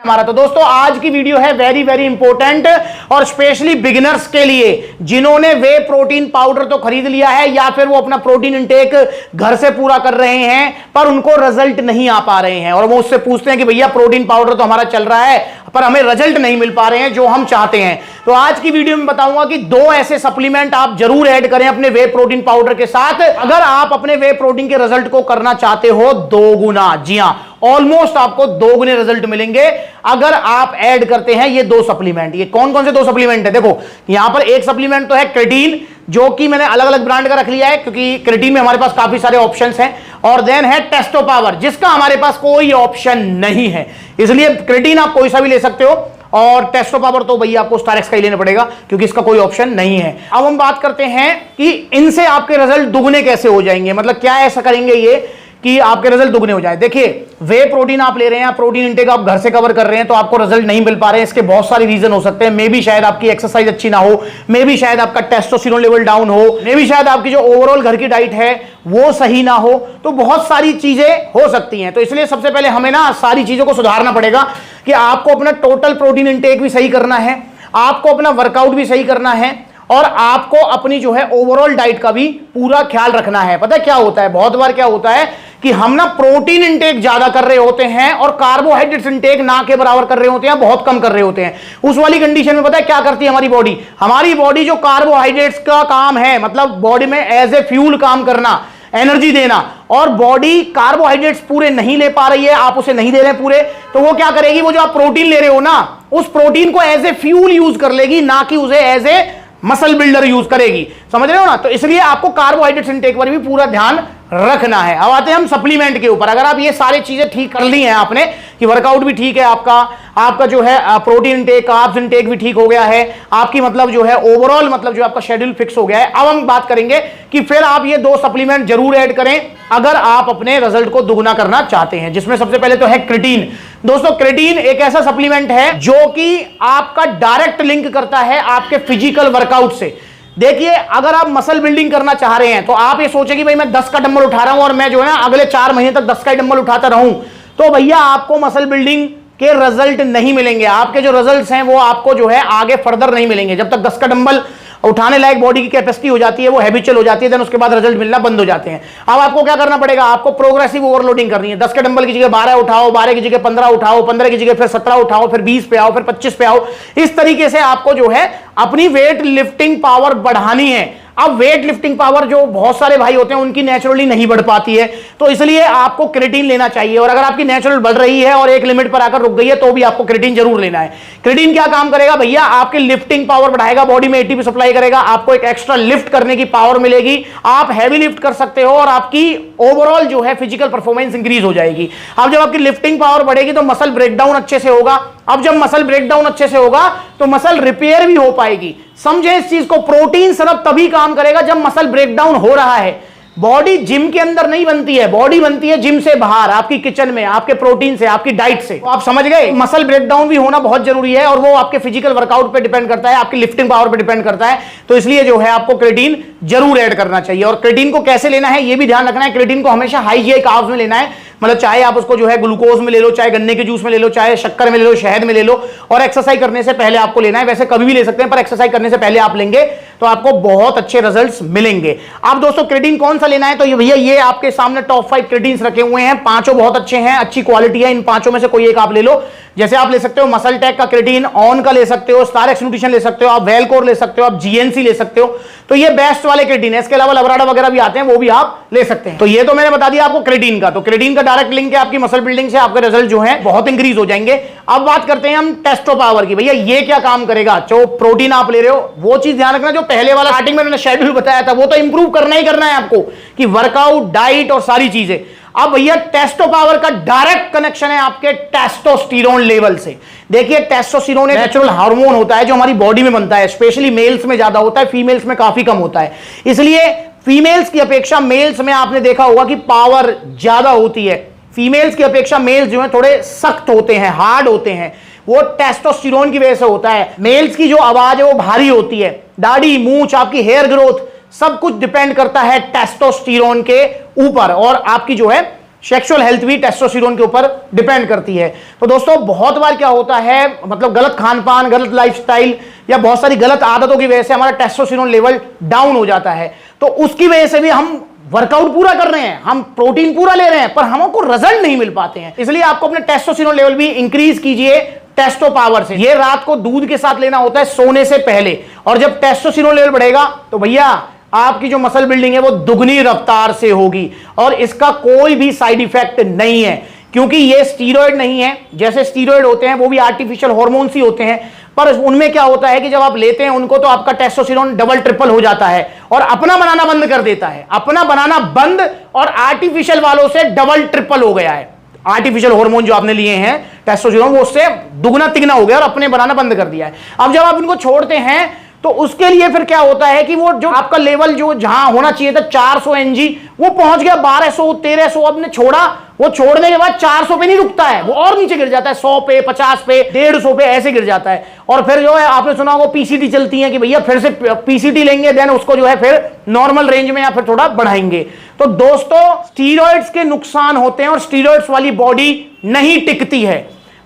हमारा। तो दोस्तों आज की वीडियो है वेरी वेरी इंपॉर्टेंट और स्पेशली बिगिनर्स के लिए जिन्होंने वे प्रोटीन पाउडर तो खरीद लिया है या फिर वो अपना प्रोटीन इंटेक घर से पूरा कर रहे हैं पर उनको रिजल्ट नहीं आ पा रहे हैं और वो उससे पूछते हैं कि भैया प्रोटीन पाउडर तो हमारा चल रहा है पर हमें रिजल्ट नहीं मिल पा रहे हैं जो हम चाहते हैं। तो आज की वीडियो में बताऊंगा कि दो ऐसे सप्लीमेंट आप जरूर ऐड करें अपने वे प्रोटीन पाउडर के साथ अगर आप अपने वे प्रोटीन के रिजल्ट को करना चाहते हो दो गुना। जी हां, ऑलमोस्ट आपको दो गुने रिजल्ट मिलेंगे अगर आप ऐड करते हैं ये दो सप्लीमेंट। ये कौन कौन से दो सप्लीमेंट है? देखो यहां पर एक सप्लीमेंट तो है क्रेटीन जो कि मैंने अलग अलग ब्रांड का रख लिया है क्योंकि क्रेटीन में हमारे पास काफी सारे ऑप्शंस हैं, और देन है टेस्टो पावर जिसका हमारे पास कोई ऑप्शन नहीं है, इसलिए क्रेटीन आप कोई सा भी ले सकते हो और टेस्टो पावर तो भैया आपको स्टारएक्स का ही लेना पड़ेगा क्योंकि इसका कोई ऑप्शन नहीं है। अब हम बात करते हैं कि इनसे आपके रिजल्ट दुगने कैसे हो जाएंगे, मतलब क्या ऐसा करेंगे ये कि आपके रिजल्ट दुगने हो जाए। देखिए वे प्रोटीन आप ले रहे हैं, प्रोटीन इंटेक आप घर से कवर कर रहे हैं तो आपको रिजल्ट नहीं मिल पा रहे हैं। इसके बहुत सारे रीजन हो सकते हैं। मे भी शायद आपकी एक्सरसाइज अच्छी ना हो, मे भी शायद आपका टेस्टोस्टेरोन लेवल डाउन हो, मे भी शायद आपकी जो ओवरऑल घर की डाइट है वो सही ना हो, तो बहुत सारी चीजें हो सकती हैं। तो इसलिए सबसे पहले हमें ना सारी चीजों को सुधारना पड़ेगा कि आपको अपना टोटल प्रोटीन इंटेक भी सही करना है, आपको अपना वर्कआउट भी सही करना है और आपको अपनी जो है ओवरऑल डाइट का भी पूरा ख्याल रखना है। पता है क्या होता है, बहुत बार क्या होता है कि हम ना प्रोटीन इंटेक ज्यादा कर रहे होते हैं और कार्बोहाइड्रेट्स इंटेक ना के बराबर कर रहे होते हैं, बहुत कम कर रहे होते हैं। उस वाली कंडीशन में पता है क्या करती है हमारी बॉडी जो कार्बोहाइड्रेट्स का काम है, मतलब बॉडी में एज ए फ्यूल काम करना, एनर्जी देना, और बॉडी कार्बोहाइड्रेट्स पूरे नहीं ले पा रही है, आप उसे नहीं दे रहे हैं पूरे, तो वो क्या करेगी, वो जो आप प्रोटीन ले रहे हो ना उस प्रोटीन को एज ए फ्यूल यूज कर लेगी, ना कि उसे as a muscle builder use करेगी। समझ रहे हो ना? तो इसलिए आपको कार्बोहाइड्रेट्स इंटेक पर भी पूरा ध्यान रखना है। अब आते हैं हम सप्लीमेंट के ऊपर। अगर आप ये सारी चीजें ठीक कर ली हैं आपने कि वर्कआउट भी ठीक है आपका जो है प्रोटीन इंटेक, कार्ब्स इंटेक भी ठीक हो गया है, आपकी मतलब जो है ओवरऑल मतलब जो आपका शेड्यूल फिक्स हो गया है, अब हम बात करेंगे कि फिर आप ये दो सप्लीमेंट जरूर ऐड करें अगर आप अपने रिजल्ट को दुगना करना चाहते हैं, जिसमें सबसे पहले तो है क्रेटीन। दोस्तों क्रेटीन एक ऐसा सप्लीमेंट है जो कि आपका डायरेक्ट लिंक करता है आपके फिजिकल वर्कआउट से। देखिए अगर आप मसल बिल्डिंग करना चाह रहे हैं तो आप ये सोचें कि भाई मैं 10 का डंबल उठा रहा हूं और मैं जो है ना अगले 4 महीने तक 10 का डंबल उठाता रहूं, तो भैया आपको मसल बिल्डिंग के रिजल्ट नहीं मिलेंगे। आपके जो रिजल्ट्स हैं वो आपको जो है आगे फर्दर नहीं मिलेंगे। जब तक 10 का डंबल उठाने लायक बॉडी की कैपेसिटी हो जाती है, वो हैबिचुअल हो जाती है, देन उसके बाद रिजल्ट मिलना बंद हो जाते हैं। अब आपको क्या करना पड़ेगा, आपको प्रोग्रेसिव ओवरलोडिंग करनी है। 10 के डंबल की जगह 12 उठाओ, 12 की जगह 15 उठाओ, 15 की जगह फिर 17 उठाओ, फिर 20 पे आओ, फिर 25 पे आओ। इस तरीके से आपको जो है अपनी वेट लिफ्टिंग पावर बढ़ानी है। अब वेट लिफ्टिंग पावर जो बहुत सारे भाई होते हैं उनकी नेचुरली नहीं बढ़ पाती है, तो इसलिए आपको क्रेटीन लेना चाहिए। और अगर आपकी नेचुरल बढ़ रही है और एक लिमिट पर आकर रुक गई है तो भी आपको क्रेटीन जरूर लेना है। क्रेटीन क्या काम करेगा भैया, आपकी लिफ्टिंग पावर बढ़ाएगा, बॉडी में एटीपी सप्लाई करेगा, आपको एक एक्स्ट्रा लिफ्ट करने की पावर मिलेगी, आप हैवी लिफ्ट कर सकते हो और आपकी ओवरऑल जो है फिजिकल परफॉर्मेंस इंक्रीज हो जाएगी। अब जब आपकी लिफ्टिंग पावर बढ़ेगी तो मसल ब्रेकडाउन अच्छे से होगा। अब जब मसल ब्रेकडाउन अच्छे से होगा तो मसल रिपेयर भी हो पाएगी। समझे इस चीज को, प्रोटीन सिर्फ तभी काम करेगा जब मसल ब्रेकडाउन हो रहा है। बॉडी जिम के अंदर नहीं बनती है, बॉडी बनती है जिम से बाहर, आपकी किचन में, आपके प्रोटीन से, आपकी डाइट से। तो आप समझ गए, मसल ब्रेकडाउन भी होना बहुत जरूरी है और वो आपके फिजिकल वर्कआउट पे डिपेंड करता है, आपकी लिफ्टिंग पावर पे डिपेंड करता है। तो इसलिए जो है आपको क्रेटीन जरूर ऐड करना चाहिए। और क्रेटीन को कैसे लेना है ये भी ध्यान रखना है। क्रेटीन को हमेशा हाई जीआई कार्ब्स में लेना है, मतलब चाहे आप उसको जो है ग्लूकोज में ले लो, चाहे गन्ने के जूस में ले लो, चाहे शक्कर में ले लो, शहद में ले लो, और एक्सरसाइज करने से पहले आपको लेना है। वैसे कभी भी ले सकते हैं पर एक्सरसाइज करने से पहले आप लेंगे तो आपको बहुत अच्छे रिजल्ट्स मिलेंगे। अब दोस्तों क्रेटीन कौन सा लेना है, तो ये भैया ये आपके सामने टॉप 5 क्रेटीन्स रखे हुए हैं, पांचों बहुत अच्छे हैं, अच्छी क्वालिटी है। इन पांचों में से कोई एक आप ले लो। जैसे आप ले सकते हो मसल टेक का क्रेटीन, ऑन का ले सकते हो, स्टारएक्स न्यूट्रिशन ले सकते हो, आप वेलकोर ले सकते हो, आप जीएनसी ले सकते हो। तो ये बेस्ट वाले क्रेटीन है। इसके अलावा लबराडा वगैरह भी आते हैं, वो भी आप ले सकते हैं। तो ये तो मैंने बता दिया आपको क्रेटीन का। तो क्रेटीन का डायरेक्ट लिंक है आपकी मसल बिल्डिंग से, आपके रिजल्ट जो है बहुत इंक्रीज हो जाएंगे। अब बात करते हैं हम टेस्टो पावर की। भैया ये क्या काम करेगा, जो प्रोटीन आप ले रहे हो वो चीज ध्यान रखना, जो पहले वाला स्टार्टिंग में मैंने शेड्यूल बताया था वो तो इंप्रूव करना ही करना है आपको, कि वर्कआउट, डाइट और सारी चीजें। अब भैया टेस्टो पावर का डायरेक्ट कनेक्शन है आपके टेस्टोस्टेरोन लेवल से। देखिए टेस्टोस्टेरोन एक नेचुरल हार्मोन होता है जो हमारी बॉडी में बनता है, स्पेशली मेल्स में ज्यादा होता है, फीमेल्स में काफी कम होता है। इसलिए फीमेल्स की अपेक्षा मेल्स में आपने देखा होगा कि पावर ज्यादा होती है। फीमेल्स की अपेक्षा मेल्स जो है थोड़े सख्त होते हैं, हार्ड होते हैं, वो टेस्टोस्टेरोन की वजह से होता है। मेल्स की जो आवाज है वो भारी होती है, दाढ़ी, मूंछ, आपकी हेयर ग्रोथ सब कुछ डिपेंड करता है टेस्टोस्टेरोन के ऊपर, और आपकी जो है सेक्सुअल हेल्थ भी टेस्टोस्टेरोन के ऊपर डिपेंड करती है। तो दोस्तों बहुत बार क्या होता है, मतलब गलत खान पान, गलत लाइफस्टाइल या बहुत सारी गलत आदतों की वजह से हमारा टेस्टोस्टेरोन लेवल डाउन हो जाता है। तो उसकी वजह से भी हम वर्कआउट पूरा कर रहे हैं, हम प्रोटीन पूरा ले रहे हैं, पर हमको रिजल्ट नहीं मिल पाते हैं। इसलिए आपको अपने टेस्टोस्टेरोन लेवल भी इंक्रीज कीजिए टेस्टो पावर से। ये रात को दूध के साथ लेना होता है सोने से पहले, और जब टेस्टोस्टेरोन लेवल बढ़ेगा तो भैया आपकी जो मसल बिल्डिंग है वो दुगनी रफ्तार से होगी, और इसका कोई भी साइड इफेक्ट नहीं है, क्योंकि ये स्टीरॉयड नहीं है। जैसे स्टीरॉयड होते हैं वो भी आर्टिफिशियल हार्मोन्स ही होते हैं, पर उनमें क्या होता है कि जब आप लेते हैं उनको तो आपका टेस्टोस्टेरोन डबल ट्रिपल हो जाता है और अपना बनाना बंद कर देता है, अपना बनाना बंद, और आर्टिफिशियल वालों से डबल ट्रिपल हो गया है। आर्टिफिशियल हार्मोन जो आपने लिए हैं टेस्टोस्टेरोन, वो उससे दुगना तिगना हो गया और अपने बनाना बंद कर दिया है। अब जब आप इनको छोड़ते हैं तो उसके लिए फिर क्या होता है कि वो जो आपका लेवल जो जहां होना चाहिए था 400 NG, वो पहुंच गया 1200 1300। आपने छोड़ा, वो छोड़ने के बाद 400 पे नहीं रुकता है, वो और नीचे गिर जाता है, 100 पे, 50 पे, 150 पे, ऐसे गिर जाता है। और फिर जो है आपने सुना होगा PCT चलती है कि भैया फिर से PCT लेंगे, देन उसको जो है फिर नॉर्मल रेंज में या फिर थोड़ा बढ़ाएंगे। तो दोस्तों स्टीरॉइड्स के नुकसान होते हैं और स्टीरॉइड्स वाली बॉडी नहीं टिकती है।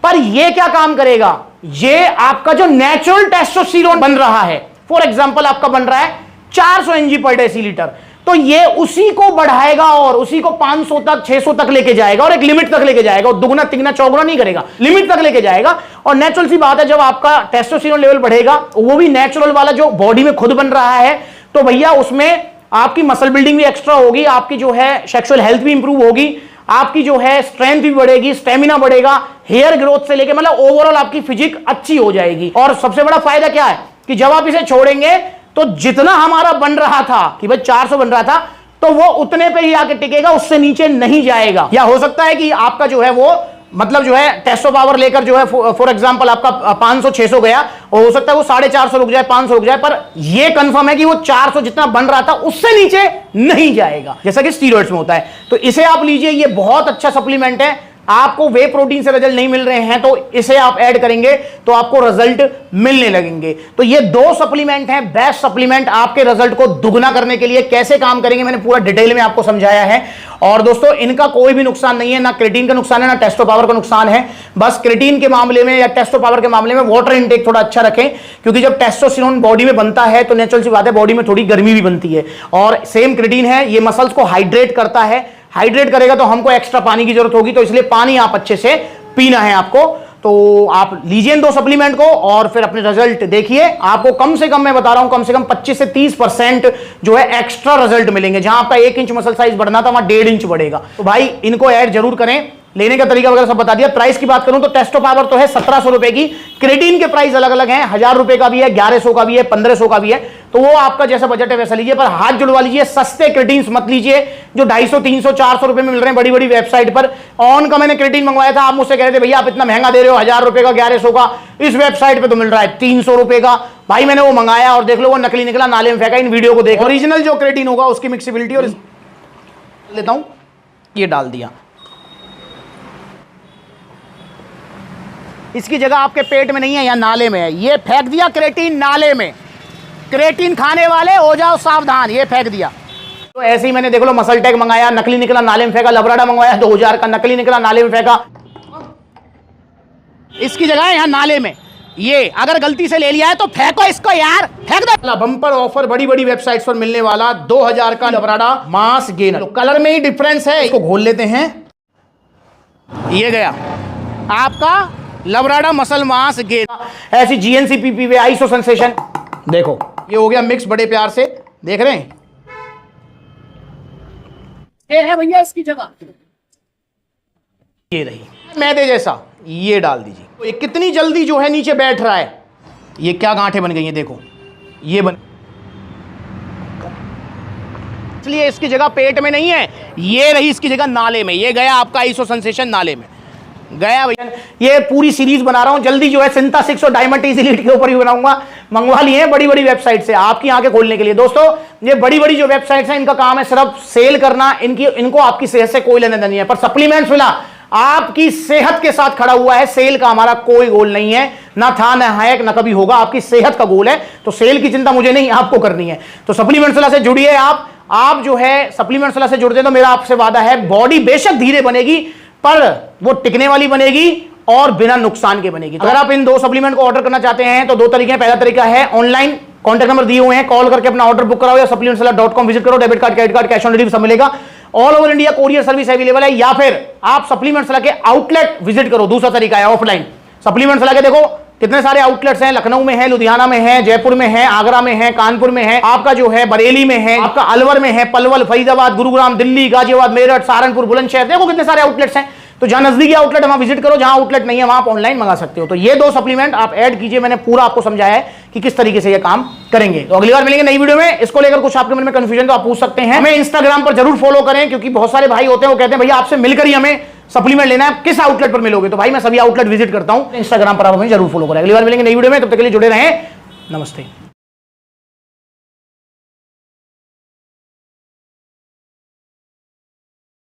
पर ये क्या काम करेगा, ये आपका जो नेचुरल टेस्टोस्टेरोन बन रहा है, फॉर एग्जांपल आपका बन रहा है 400 NG पर डेसीलीटर, तो ये उसी को बढ़ाएगा और उसी को 500 तक 600 तक लेके जाएगा और एक लिमिट तक लेके जाएगा, और दुगना तिगना चौगुना नहीं करेगा, लिमिट तक लेके जाएगा। और नेचुरल सी बात है, जब आपका टेस्टोस्टेरोन लेवल बढ़ेगा, वो भी नेचुरल वाला जो बॉडी में खुद बन रहा है, तो भैया उसमें आपकी मसल बिल्डिंग भी एक्स्ट्रा होगी, आपकी जो है सेक्सुअल हेल्थ भी इंप्रूव होगी, आपकी जो है स्ट्रेंथ भी बढ़ेगी, स्टेमिना बढ़ेगा, हेयर ग्रोथ से लेके मतलब ओवरऑल आपकी फिजिक अच्छी हो जाएगी। और सबसे बड़ा फायदा क्या है कि जब आप इसे छोड़ेंगे तो जितना हमारा बन रहा था कि भाई 400 बन रहा था, तो वो उतने पे ही आके टिकेगा, उससे नीचे नहीं जाएगा। या हो सकता है कि आपका जो है वो मतलब जो है टेस्टो पावर लेकर जो है फॉर एग्जांपल आपका 500 600 गया, और हो सकता है वो 450 रुक जाए, 500 रुक जाए, पर ये कंफर्म है कि वो 400 जितना बन रहा था उससे नीचे नहीं जाएगा, जैसा कि स्टीरॉइड्स में होता है। तो इसे आप लीजिए, ये बहुत अच्छा सप्लीमेंट है। आपको वे प्रोटीन से रिजल्ट नहीं मिल रहे हैं तो इसे आप ऐड करेंगे तो आपको रिजल्ट मिलने लगेंगे। तो ये दो सप्लीमेंट हैं, बेस्ट सप्लीमेंट आपके रिजल्ट को दुगना करने के लिए। कैसे काम करेंगे मैंने पूरा डिटेल में आपको समझाया है। और दोस्तों इनका कोई भी नुकसान नहीं है, ना क्रिएटिन का नुकसान है, ना टेस्टो पावर का नुकसान है। बस क्रिएटिन के मामले में या टेस्टो पावर के मामले में वाटर इनटेक थोड़ा अच्छा रखें, क्योंकि जब टेस्टोस्टेरोन बॉडी में बनता है तो नेचुरल सी बात है बॉडी में थोड़ी गर्मी भी बनती है। और सेम क्रिएटिन है, ये मसल्स को हाइड्रेट करता है, हाइड्रेट करेगा तो हमको एक्स्ट्रा पानी की जरूरत होगी, तो इसलिए पानी आप अच्छे से पीना है आपको। तो आप लीजिए इन दो सप्लीमेंट को और फिर अपने रिजल्ट देखिए। आपको कम से कम मैं बता रहा हूं, कम से कम 25 से 30% जो है एक्स्ट्रा रिजल्ट मिलेंगे। जहां आपका 1 इंच मसल साइज बढ़ना था वहां 1.5 इंच बढ़ेगा। तो भाई इनको ऐड जरूर करें। लेने का तरीका वगैरह सब बता दिया। प्राइस की बात करूं तो टेस्टो पावर तो है 1700 रुपए की, क्रिएटिन के प्राइस अलग अलग हैं, 1000 रुपए का भी है, 1100 का भी है, 1500 का भी है। तो वो आपका जैसा बजट है वैसा लीजिए, पर हाथ जुड़वा लीजिए, सस्ते क्रिएटिन मत लीजिए जो 250 300 400 रुपए में मिल रहे हैं बड़ी बड़ी वेबसाइट पर। ऑन का मैंने क्रिएटिन मंगवाया था, आप मुझसे कह रहे थे भैया आप इतना महंगा दे रहे हो, 1000 रुपए का 1100 का, इस वेबसाइट पे तो मिल रहा है 300 रुपए का। भाई मैंने वो मंगाया और देख लो वो नकली निकला, नाले में फेंका। इन वीडियो को देखो, ओरिजिनल जो क्रिएटिन होगा उसकी मिक्सिबिलिटी और लेता हूं, ये डाल दिया। इसकी जगह आपके पेट में नहीं है या नाले में है, ये फेंक दिया क्रिएटिन नाले में। क्रिएटिन खाने वाले हो जाओ सावधान, ये फेंक दिया। तो ऐसे ही मैंने देख लो मसल टेक मंगाया, नकली निकला, नाले में फेंका। लबराडा मंगवाया 2000 का, नकली निकला, नाले में फेंका। इसकी जगह है यहाँ नाले में। ये अगर गलती से ले लिया है तो फेंको इसको यार, फेंक दो। बम्पर ऑफर बड़ी बड़ी वेबसाइट्स पर मिलने वाला 2000 का लबराडा मास गेनर। तो कलर में ही डिफरेंस है, इसको घोल लेते हैं। ये गया आपका लबराडा मसल मास गेनर। ऐसी GNC PPV आइसो सेंसेशन, देखो ये हो गया मिक्स बड़े प्यार से, देख रहे हैं ये है भैया। इसकी जगह ये रही मैदे जैसा, ये डाल दीजिए। तो ये कितनी जल्दी जो है नीचे बैठ रहा है। ये क्या गांठें बन गई हैं देखो, ये बन, इसलिए इसकी जगह पेट में नहीं है, ये रही इसकी जगह नाले में। ये गया आपका आइसो सेंसेशन नाले में गया भैया। ये पूरी सीरीज बना रहा हूं जल्दी, जो है सिंथा 6 और डायमंड इलीट के ऊपर ही बनाऊंगा। मंगवा लिए हैं बड़ी बड़ी वेबसाइट से आपकी आंखें खोलने के लिए। दोस्तों ये बड़ी बड़ी जो वेबसाइट्स हैं इनका काम है सिर्फ सेल करना, इनको आपकी सेहत से कोई लेना देना नहीं है। पर सप्लीमेंट्स मिला आपकी सेहत के साथ खड़ा हुआ है। सेल का हमारा कोई गोल नहीं है, ना था, ना है, ना कभी होगा। आपकी सेहत का गोल है, तो सेल की चिंता मुझे नहीं आपको करनी है। तो सप्लीमेंट्स से जुड़िए आप आप जो है सप्लीमेंट सलाह से जुड़ते हैं तो मेरा आपसे वादा है, बॉडी बेशक धीरे बनेगी पर वो टिकने वाली बनेगी और बिना नुकसान के बनेगी। अगर आप इन 2 सप्लीमेंट को ऑर्डर करना चाहते हैं तो 2 तरीके हैं। पहला तरीका है ऑनलाइन, कॉन्टैक्ट नंबर दिए हुए हैं, कॉल करके अपना ऑर्डर बुक कराओ या supplementsala.com विजिट करो, debit card, credit card, cash on delivery सब मिलेगा। All over India courier service available है। या फिर आप सप्लीमेंट सलाह के आउटलेट विजिट करो, दूसरा तरीका है ऑफलाइन। सप्लीमेंट सलाह के देखो कितने सारे आउटलेट्स हैं, लखनऊ में है, लुधियाना में है, जयपुर में है, आगरा में है, कानपुर में है, आपका जो है बरेली में है, आपका अलवर में है, पलवल, फरीदाबाद, गुरुग्राम, दिल्ली, गाजियाबाद, मेरठ, सहारनपुर, बुलंदशहर, देखो कितने सारे आउटलेट्स हैं। तो जहां नजदीकी आउटलेट है वहां विजिट करो, जहां आउटलेट नहीं है वहां आप ऑनलाइन मंगा सकते हो। तो ये 2 सप्लीमेंट आप ऐड कीजिए, मैंने पूरा आपको समझाया है कि किस तरीके से ये काम करेंगे। तो अगली बार मिलेंगे नई वीडियो में। इसको लेकर कुछ आपके मन में कंफ्यूजन तो आप पूछ सकते हैं, हमें इंस्टाग्राम पर जरूर फॉलो करें, क्योंकि बहुत सारे भाई होते हैं वो कहते हैं भैया आपसे मिलकर ही हमें सप्लीमेंट लेना है, किस आउटलेट पर मिलोगे? तो भाई मैं सभी आउटलेट विजिट करता हूं, इंस्टाग्राम पर आप हमें जरूर फॉलो करें। अगली बार मिलेंगे नई वीडियो में, तब तक के लिए जुड़े रहें। नमस्ते।